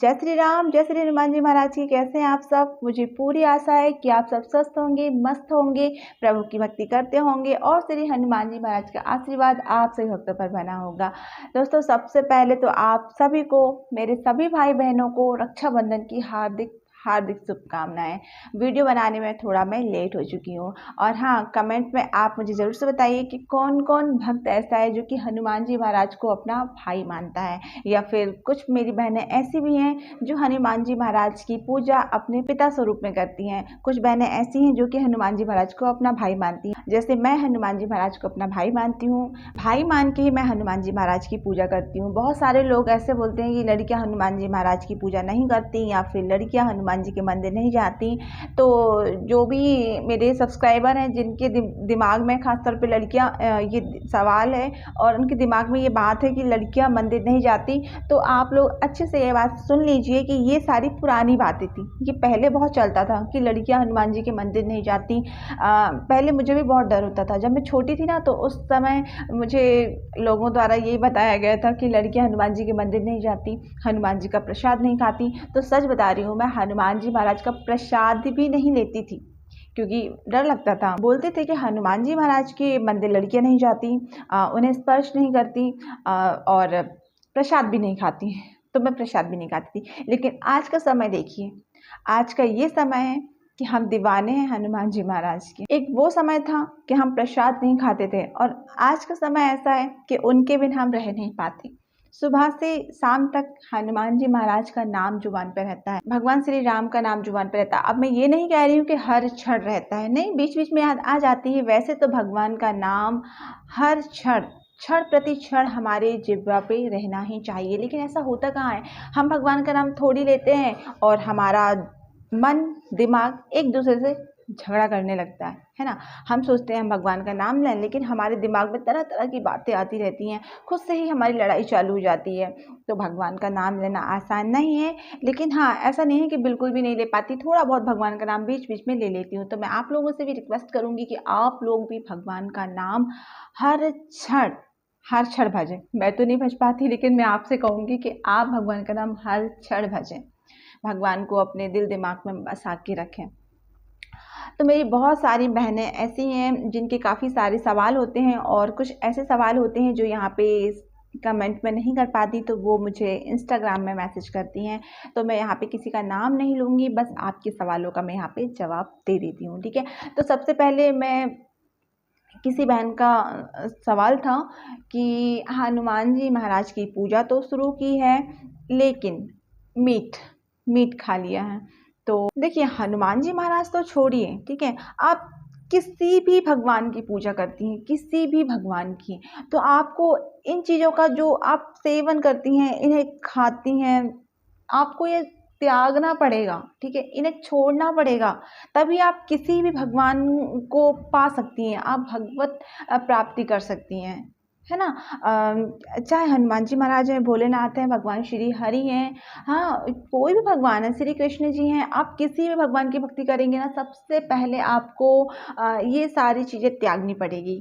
जय श्री राम, जय श्री हनुमान जी महाराज की। कैसे हैं आप सब? मुझे पूरी आशा है कि आप सब स्वस्थ होंगे, मस्त होंगे, प्रभु की भक्ति करते होंगे और श्री हनुमान जी महाराज का आशीर्वाद आप सभी भक्तों पर बना होगा। दोस्तों, सबसे पहले तो आप सभी को, मेरे सभी भाई बहनों को रक्षाबंधन की हार्दिक हार्दिक शुभकामनाएं। वीडियो बनाने में थोड़ा मैं लेट हो चुकी हूँ। और हाँ, कमेंट में आप मुझे ज़रूर से बताइए कि कौन कौन भक्त ऐसा है जो कि हनुमान जी महाराज को अपना भाई मानता है, या फिर कुछ मेरी बहनें ऐसी भी हैं जो हनुमान जी महाराज की पूजा अपने पिता स्वरूप में करती हैं। कुछ बहनें ऐसी हैं जो कि हनुमान जी महाराज को अपना भाई मानती हैं, जैसे मैं हनुमान जी महाराज को अपना भाई मानती हूँ। भाई मान के ही मैं हनुमान जी महाराज की पूजा करती हूँ। बहुत सारे लोग ऐसे बोलते हैं कि लड़कियाँ हनुमान जी महाराज की पूजा नहीं करती, या फिर लड़कियाँ हनुमान जी के मंदिर नहीं जाती। तो जो भी मेरे सब्सक्राइबर हैं जिनके दिमाग में खासतौर पे लड़कियां ये सवाल है और उनके दिमाग में ये बात है कि लड़कियां मंदिर नहीं जाती, तो आप लोग अच्छे से ये बात सुन लीजिए कि ये सारी पुरानी बातें थी। ये पहले बहुत चलता था कि लड़कियां हनुमान जी के मंदिर नहीं जाती। पहले मुझे भी बहुत डर होता था जब मैं छोटी थी ना, तो उस समय मुझे लोगों द्वारा यही बताया गया था कि लड़कियां हनुमान जी के मंदिर नहीं जाती, हनुमान जी का प्रसाद नहीं खाती। तो सच बता रही हूँ, मैं हनुमान जी महाराज का प्रसाद भी नहीं लेती थी क्योंकि डर लगता था। बोलते थे कि हनुमान जी महाराज के मंदिर लड़कियां नहीं जाती, उन्हें स्पर्श नहीं करती और प्रसाद भी नहीं खाती, तो मैं प्रसाद भी नहीं खाती थी। लेकिन आज का समय देखिए, आज का ये समय है कि हम दीवाने हैं हनुमान जी महाराज के। एक वो समय था कि हम प्रसाद नहीं खाते थे, और आज का समय ऐसा है कि उनके बिना हम रह नहीं पाते। सुबह से शाम तक हनुमान जी महाराज का नाम जुबान पर रहता है, भगवान श्री राम का नाम जुबान पर रहता है। अब मैं ये नहीं कह रही हूँ कि हर क्षण रहता है, नहीं, बीच बीच में आ जाती है। वैसे तो भगवान का नाम हर क्षण क्षण प्रति क्षण हमारे जिह्वा पे रहना ही चाहिए, लेकिन ऐसा होता कहाँ है। हम भगवान का नाम थोड़ी लेते हैं और हमारा मन दिमाग एक दूसरे से झगड़ा करने लगता है ना। हम सोचते हैं हम भगवान का नाम लें, लेकिन हमारे दिमाग में तरह तरह की बातें आती रहती हैं, खुद से ही हमारी लड़ाई चालू हो जाती है। तो भगवान का नाम लेना आसान नहीं है, लेकिन हाँ, ऐसा नहीं है कि बिल्कुल भी नहीं ले पाती। थोड़ा बहुत भगवान का नाम बीच बीच में ले लेती हूँ। तो मैं आप लोगों से भी रिक्वेस्ट करूँगी कि आप लोग भी भगवान का नाम हर क्षण भजें। मैं तो नहीं भज पाती, लेकिन मैं आपसे कहूँगी कि आप भगवान का नाम हर क्षण भजें, भगवान को अपने दिल दिमाग में बसा के रखें। तो मेरी बहुत सारी बहनें ऐसी हैं जिनके काफ़ी सारे सवाल होते हैं, और कुछ ऐसे सवाल होते हैं जो यहाँ पे कमेंट में नहीं कर पाती, तो वो मुझे इंस्टाग्राम में मैसेज करती हैं। तो मैं यहाँ पे किसी का नाम नहीं लूँगी, बस आपके सवालों का मैं यहाँ पे जवाब दे देती हूँ, ठीक है। तो सबसे पहले मैं, किसी बहन का सवाल था कि हनुमान जी महाराज की पूजा तो शुरू की है, लेकिन मीट खा लिया है। तो देखिए, हनुमान जी महाराज तो छोड़िए, ठीक है, आप किसी भी भगवान की पूजा करती हैं, किसी भी भगवान की, तो आपको इन चीज़ों का जो आप सेवन करती हैं, इन्हें खाती हैं, आपको ये त्यागना पड़ेगा, ठीक है, इन्हें छोड़ना पड़ेगा। तभी आप किसी भी भगवान को पा सकती हैं, आप भगवत प्राप्ति कर सकती हैं, है ना। चाहे हनुमान जी महाराज हैं, भोलेनाथ हैं, भगवान श्री हरि हैं, हाँ, कोई भी भगवान है, श्री कृष्ण जी हैं, आप किसी भी भगवान की भक्ति करेंगे ना, सबसे पहले आपको ये सारी चीज़ें त्यागनी पड़ेगी।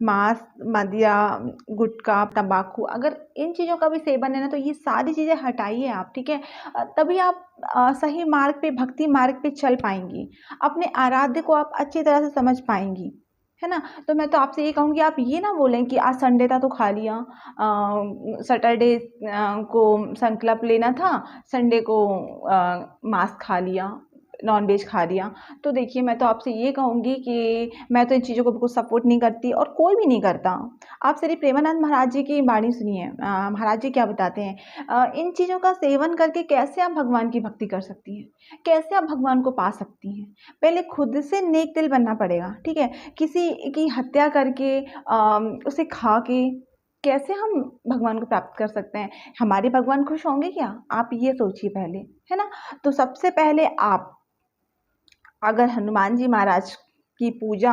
मांस, मदिरा, गुटखा, तंबाकू, अगर इन चीज़ों का भी सेवन है ना, तो ये सारी चीज़ें हटाइए आप, ठीक है। तभी आप सही मार्ग पे, भक्ति मार्ग पे चल पाएंगी, अपने आराध्य को आप अच्छी तरह से समझ पाएंगी, है ना। तो मैं तो आपसे ये कहूँगी, आप ये ना बोलें कि आज संडे था तो खा लिया, सैटरडे को संकल्प लेना था, संडे को मांस खा लिया, नॉन वेज खा लिया। तो देखिए, मैं तो आपसे ये कहूँगी कि मैं तो इन चीज़ों को बिल्कुल सपोर्ट नहीं करती, और कोई भी नहीं करता। आप श्री प्रेमानंद महाराज जी की वाणी सुनिए, महाराज जी क्या बताते हैं। इन चीज़ों का सेवन करके कैसे आप भगवान की भक्ति कर सकती हैं, कैसे आप भगवान को पा सकती हैं। पहले खुद से नेक दिल बनना पड़ेगा, ठीक है। किसी की हत्या करके उसे खा के कैसे हम भगवान को प्राप्त कर सकते हैं? हमारे भगवान खुश होंगे क्या? आप ये सोचिए पहले, है ना। तो सबसे पहले आप, अगर हनुमान जी महाराज की पूजा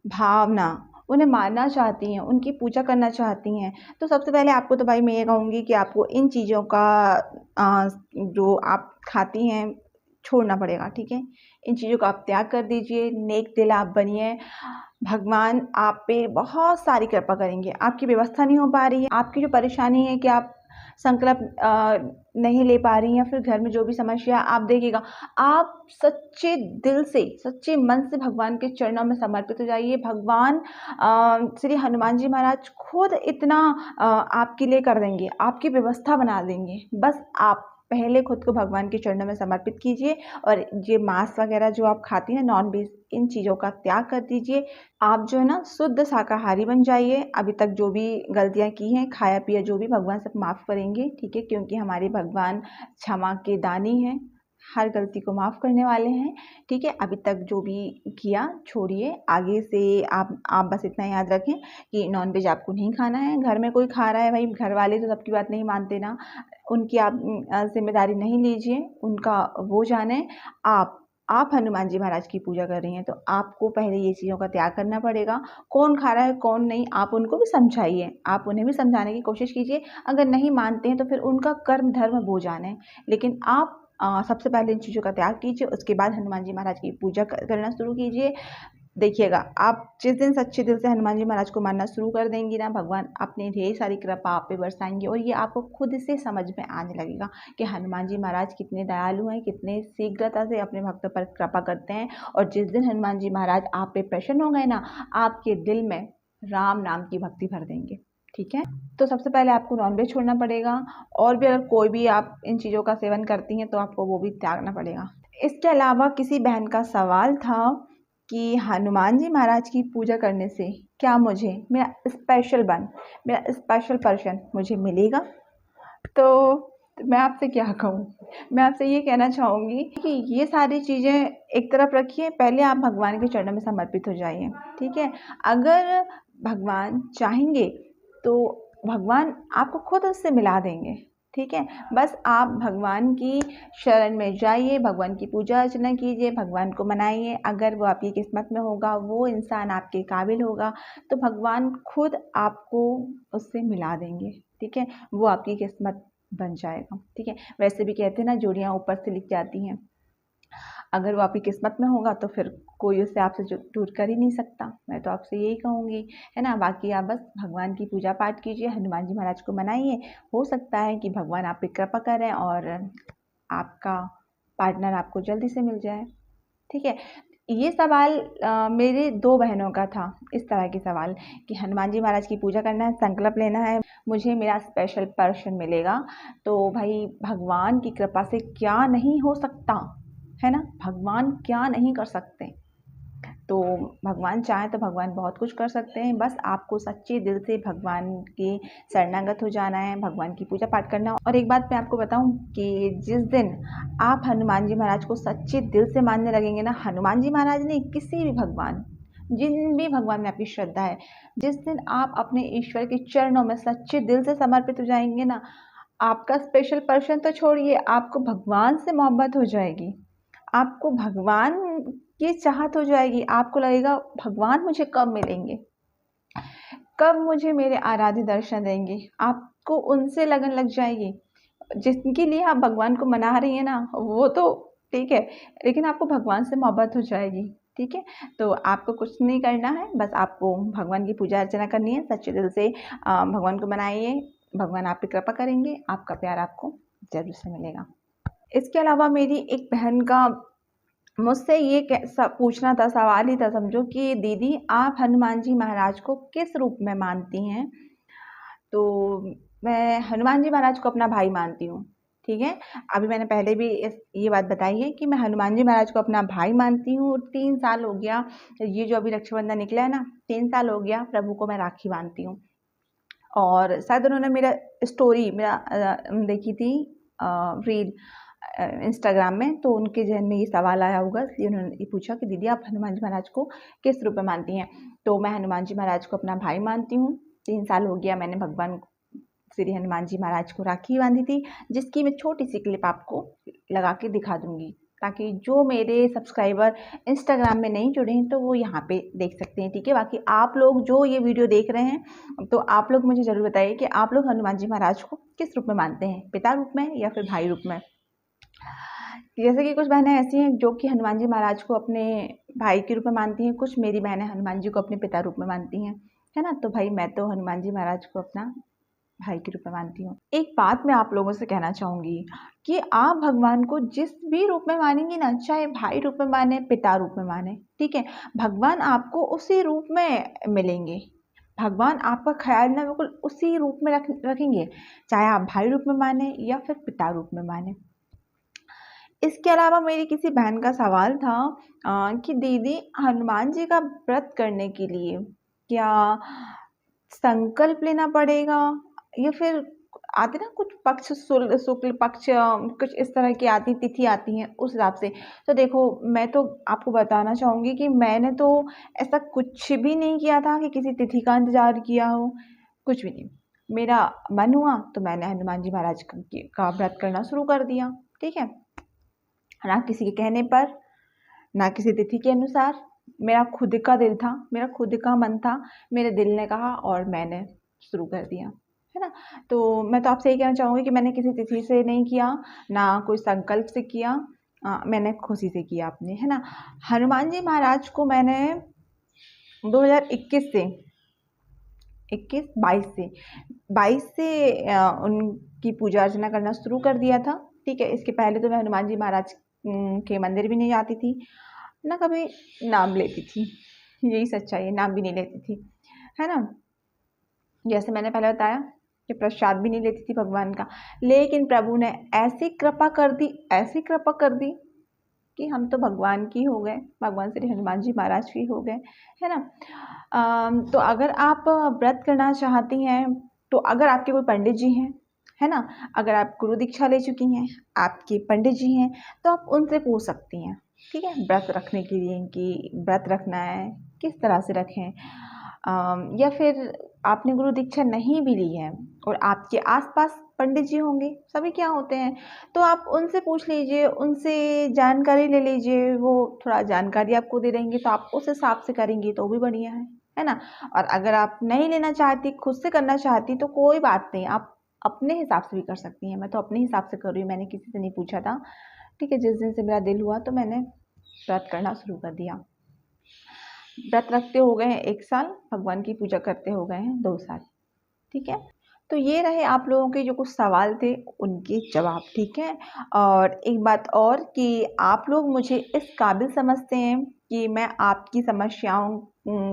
भावना उन्हें मानना चाहती हैं, उनकी पूजा करना चाहती हैं, तो सबसे पहले आपको, तो भाई मैं ये कहूँगी कि आपको इन चीज़ों का जो आप खाती हैं छोड़ना पड़ेगा, ठीक है। इन चीज़ों का आप त्याग कर दीजिए, नेक दिल आप बनिए, भगवान आप पे बहुत सारी कृपा करेंगे। आपकी व्यवस्था नहीं हो पा रही है, आपकी जो परेशानी है कि आप संकल्प नहीं ले पा रही, या फिर घर में जो भी समस्या आप देखिएगा, आप सच्चे दिल से, सच्चे मन से भगवान के चरणों में समर्पित हो जाइए। भगवान श्री हनुमान जी महाराज खुद इतना आपके लिए कर देंगे, आपकी व्यवस्था बना देंगे। बस आप पहले खुद को भगवान के चरणों में समर्पित कीजिए, और ये मांस वगैरह जो आप खाती हैं, नॉन वेज, इन चीज़ों का त्याग कर दीजिए। आप जो है ना शुद्ध शाकाहारी बन जाइए। अभी तक जो भी गलतियाँ की हैं, खाया पिया जो भी, भगवान सब माफ़ करेंगे, ठीक है, क्योंकि हमारे भगवान क्षमा के दानी हैं, हर गलती को माफ़ करने वाले हैं, ठीक है। अभी तक जो भी किया छोड़िए, आगे से आप बस इतना याद रखें कि नॉन वेज आपको नहीं खाना है। घर में कोई खा रहा है, भाई घर वाले तो सबकी बात नहीं मानते ना, उनकी आप जिम्मेदारी नहीं लीजिए, उनका वो जाने। आप हनुमान जी महाराज की पूजा कर रही हैं, तो आपको पहले ये चीज़ों का त्याग करना पड़ेगा। कौन खा रहा है कौन नहीं, आप उनको भी समझाइए, आप उन्हें भी समझाने की कोशिश कीजिए। अगर नहीं मानते हैं तो फिर उनका कर्म धर्म वो जाने, लेकिन आप सबसे पहले इन चीज़ों का त्याग कीजिए, उसके बाद हनुमान जी महाराज की पूजा करना शुरू कीजिए। देखिएगा, आप जिस दिन सच्चे दिल से हनुमान जी महाराज को मानना शुरू कर देंगी ना, भगवान अपनी ढेर सारी कृपा आप पे बरसाएंगे, और ये आपको खुद से समझ में आने लगेगा कि हनुमान जी महाराज कितने दयालु हैं, कितने शीघ्रता से अपने भक्तों पर कृपा करते हैं। और जिस दिन हनुमान जी महाराज आप पे प्रसन्न हो गए ना, आपके दिल में राम नाम की भक्ति भर देंगे, ठीक है। तो सबसे पहले आपको नॉनवेज छोड़ना पड़ेगा, और भी अगर कोई भी आप इन चीज़ों का सेवन करती हैं तो आपको वो भी त्यागना पड़ेगा। इसके अलावा किसी बहन का सवाल था कि हनुमान जी महाराज की पूजा करने से क्या मुझे मेरा स्पेशल पर्सन मुझे मिलेगा? तो मैं आपसे क्या कहूँ, मैं आपसे ये कहना चाहूँगी कि ये सारी चीज़ें एक तरफ रखिए, पहले आप भगवान के चरणों में समर्पित हो जाइए, ठीक है। अगर भगवान चाहेंगे तो भगवान आपको खुद उससे मिला देंगे, ठीक है। बस आप भगवान की शरण में जाइए, भगवान की पूजा अर्चना कीजिए, भगवान को मनाइए। अगर वो आपकी किस्मत में होगा, वो इंसान आपके काबिल होगा, तो भगवान खुद आपको उससे मिला देंगे, ठीक है। वो आपकी किस्मत बन जाएगा, ठीक है। वैसे भी कहते हैं ना, जोड़ियाँ ऊपर से लिख जाती हैं। अगर वो आपकी किस्मत में होगा तो फिर कोई उससे आपसे दूर कर ही नहीं सकता। मैं तो आपसे यही कहूँगी, है ना। बाकी आप बस भगवान की पूजा पाठ कीजिए, हनुमान जी महाराज को मनाइए। हो सकता है कि भगवान आप पे कृपा करें और आपका पार्टनर आपको जल्दी से मिल जाए, ठीक है। ये सवाल मेरे 2 बहनों का था, इस तरह के सवाल कि हनुमान जी महाराज की पूजा करना है, संकल्प लेना है, मुझे मेरा स्पेशल पर्सन मिलेगा। तो भाई भगवान की कृपा से क्या नहीं हो सकता, है ना। भगवान क्या नहीं कर सकते। तो भगवान चाहे तो भगवान बहुत कुछ कर सकते हैं। बस आपको सच्चे दिल से भगवान के शरणागत हो जाना है, भगवान की पूजा पाठ करना। और एक बात मैं आपको बताऊं कि जिस दिन आप हनुमान जी महाराज को सच्चे दिल से मानने लगेंगे ना, हनुमान जी महाराज ने, किसी भी भगवान, जिन भी भगवान में आपकी श्रद्धा है, जिस दिन आप अपने ईश्वर के चरणों में सच्चे दिल से समर्पित हो जाएंगे ना, आपका स्पेशल पर्सन तो छोड़िए, आपको भगवान से मोहब्बत हो जाएगी, आपको भगवान की चाहत हो जाएगी। आपको लगेगा भगवान मुझे कब मिलेंगे, कब मुझे मेरे आराध्य दर्शन देंगे। आपको उनसे लगन लग जाएगी। जिनके लिए आप भगवान को मना रही हैं ना, वो तो ठीक है, लेकिन आपको भगवान से मोहब्बत हो जाएगी, ठीक है। तो आपको कुछ नहीं करना है, बस आपको भगवान की पूजा अर्चना करनी है, सच्चे दिल से भगवान को मनाइए, भगवान आप पे कृपा करेंगे, आपका प्यार आपको जरूर से मिलेगा। इसके अलावा मेरी एक बहन का मुझसे ये पूछना था, सवाल ही था समझो, कि दीदी आप हनुमान जी महाराज को किस रूप में मानती हैं? तो मैं हनुमान जी महाराज को अपना भाई मानती हूँ, ठीक है। अभी मैंने पहले भी ये बात बताई है कि मैं हनुमान जी महाराज को अपना भाई मानती हूँ। 3 साल हो गया, ये जो अभी रक्षाबंधन निकला है ना, 3 साल हो गया प्रभु को मैं राखी बांधती हूँ। और शायद उन्होंने मेरा स्टोरी देखी थी, रील इंस्टाग्राम में, तो उनके जहन में ये सवाल आया होगा, इसलिए उन्होंने ये पूछा कि दीदी आप हनुमान जी महाराज को किस रूप में मानती हैं? तो मैं हनुमान जी महाराज को अपना भाई मानती हूँ। 3 साल हो गया मैंने भगवान श्री हनुमान जी महाराज को राखी बांधी थी, जिसकी मैं छोटी सी क्लिप आपको लगा के दिखा दूंगी, ताकि जो मेरे सब्सक्राइबर इंस्टाग्राम में नहीं जुड़े हैं तो वो यहाँ पे देख सकते हैं, ठीक है। बाकी आप लोग जो ये वीडियो देख रहे हैं, तो आप लोग मुझे ज़रूर बताइए कि आप लोग हनुमान जी महाराज को किस रूप में मानते हैं, पिता रूप में या फिर भाई रूप में। जैसे कि कुछ बहनें ऐसी हैं जो कि हनुमान जी महाराज को अपने भाई के रूप में मानती हैं, कुछ मेरी बहनें हनुमान जी को अपने पिता रूप में मानती हैं, है ना। तो भाई मैं तो हनुमान जी महाराज को अपना भाई के रूप में मानती हूँ। एक बात मैं आप लोगों से कहना चाहूँगी कि आप भगवान को जिस भी रूप में मानेंगी ना, चाहे भाई रूप में माने, पिता रूप में माने, ठीक है, भगवान आपको उसी रूप में मिलेंगे। भगवान आपका ख्याल ना बिल्कुल उसी रूप में रखेंगे, चाहे आप भाई रूप में माने या फिर पिता रूप में माने। इसके अलावा मेरी किसी बहन का सवाल था कि दीदी, हनुमान जी का व्रत करने के लिए क्या संकल्प लेना पड़ेगा या फिर आते ना कुछ पक्ष, शुक्ल पक्ष, कुछ इस तरह की आती तिथि आती हैं उस हिसाब से। तो देखो, मैं तो आपको बताना चाहूँगी कि मैंने तो ऐसा कुछ भी नहीं किया था कि किसी तिथि का इंतज़ार किया हो, कुछ भी नहीं। मेरा मन हुआ तो मैंने हनुमान जी महाराज का व्रत करना शुरू कर दिया, ठीक है। ना किसी के कहने पर, ना किसी तिथि के अनुसार, मेरा खुद का दिल था, मेरा खुद का मन था, मेरे दिल ने कहा और मैंने शुरू कर दिया, है ना। तो मैं तो आपसे यही कहना चाहूँगी कि मैंने किसी तिथि से नहीं किया, ना कोई संकल्प से किया, मैंने खुशी से किया अपने, है ना। हनुमान जी महाराज को मैंने 2021 से 22 से उनकी पूजा अर्चना करना शुरू कर दिया था, ठीक है। इसके पहले तो मैं हनुमान जी महाराज के मंदिर भी नहीं जाती थी, ना कभी नाम लेती थी, यही सच्चाई है, नाम भी नहीं लेती थी, है ना। जैसे मैंने पहले बताया कि प्रसाद भी नहीं लेती थी भगवान का, लेकिन प्रभु ने ऐसी कृपा कर दी, ऐसी कृपा कर दी कि हम तो भगवान की हो गए, भगवान श्री हनुमान जी महाराज की हो गए, है ना। तो अगर आप व्रत करना चाहती हैं, तो अगर आपके कोई पंडित जी हैं, है ना, अगर आप गुरु दीक्षा ले चुकी हैं, आपके पंडित जी हैं, तो आप उनसे पूछ सकती हैं, ठीक है, व्रत रखने के लिए कि व्रत रखना है किस तरह से रखें। या फिर आपने गुरु दीक्षा नहीं भी ली है और आपके आसपास पंडित जी होंगे, सभी क्या होते हैं, तो आप उनसे पूछ लीजिए, उनसे जानकारी ले लीजिए, वो थोड़ा जानकारी आपको दे देंगे, तो आप उस हिसाब से करेंगी तो भी बढ़िया है ना। और अगर आप नहीं लेना चाहती, खुद से करना चाहती, तो कोई बात नहीं, आप अपने हिसाब से भी कर सकती हैं। मैं तो अपने हिसाब से कर रही हूँ, मैंने किसी से नहीं पूछा था, ठीक है। जिस दिन से मेरा दिल हुआ तो मैंने व्रत करना शुरू कर दिया। व्रत रखते हो गए हैं 1 साल, भगवान की पूजा करते हो गए हैं 2 साल, ठीक है। तो ये रहे आप लोगों के जो कुछ सवाल थे उनके जवाब, ठीक है। और एक बात और कि आप लोग मुझे इस काबिल समझते हैं कि मैं आपकी समस्याओं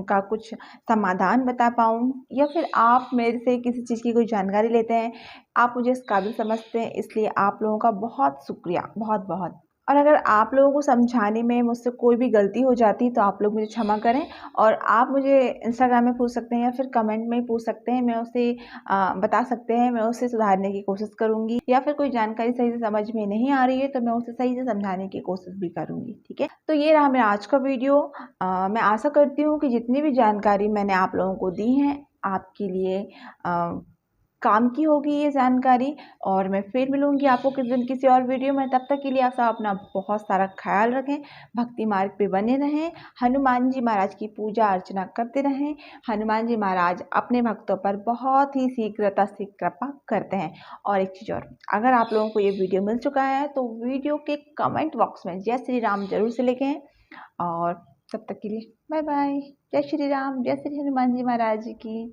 का कुछ समाधान बता पाऊँ, या फिर आप मेरे से किसी चीज़ की कोई जानकारी लेते हैं, आप मुझे इस काबिल समझते हैं, इसलिए आप लोगों का बहुत शुक्रिया, बहुत बहुत। और अगर आप लोगों को समझाने में मुझसे कोई भी गलती हो जाती तो आप लोग मुझे क्षमा करें, और आप मुझे इंस्टाग्राम में पूछ सकते हैं या फिर कमेंट में पूछ सकते हैं, मैं उसे बता सकते हैं, मैं उसे सुधारने की कोशिश करूँगी, या फिर कोई जानकारी सही से समझ में नहीं आ रही है तो मैं उसे सही से समझाने की कोशिश भी करूँगी, ठीक है। तो ये रहा मेरा आज का वीडियो। मैं आशा करती हूँ कि जितनी भी जानकारी मैंने आप लोगों को दी है आपके लिए काम की होगी ये जानकारी, और मैं फिर मिलूंगी आपको किस दिन किसी और वीडियो में। तब तक के लिए आप सब अपना बहुत सारा ख्याल रखें, भक्ति मार्ग पे बने रहें, हनुमान जी महाराज की पूजा अर्चना करते रहें। हनुमान जी महाराज अपने भक्तों पर बहुत ही शीघ्रता से कृपा करते हैं। और एक चीज़ और, अगर आप लोगों को ये वीडियो मिल चुका है तो वीडियो के कमेंट बॉक्स में जय श्री राम जरूर से लिखें। और तब तक के लिए बाय बाय। जय श्री राम, जय श्री हनुमान जी महाराज की।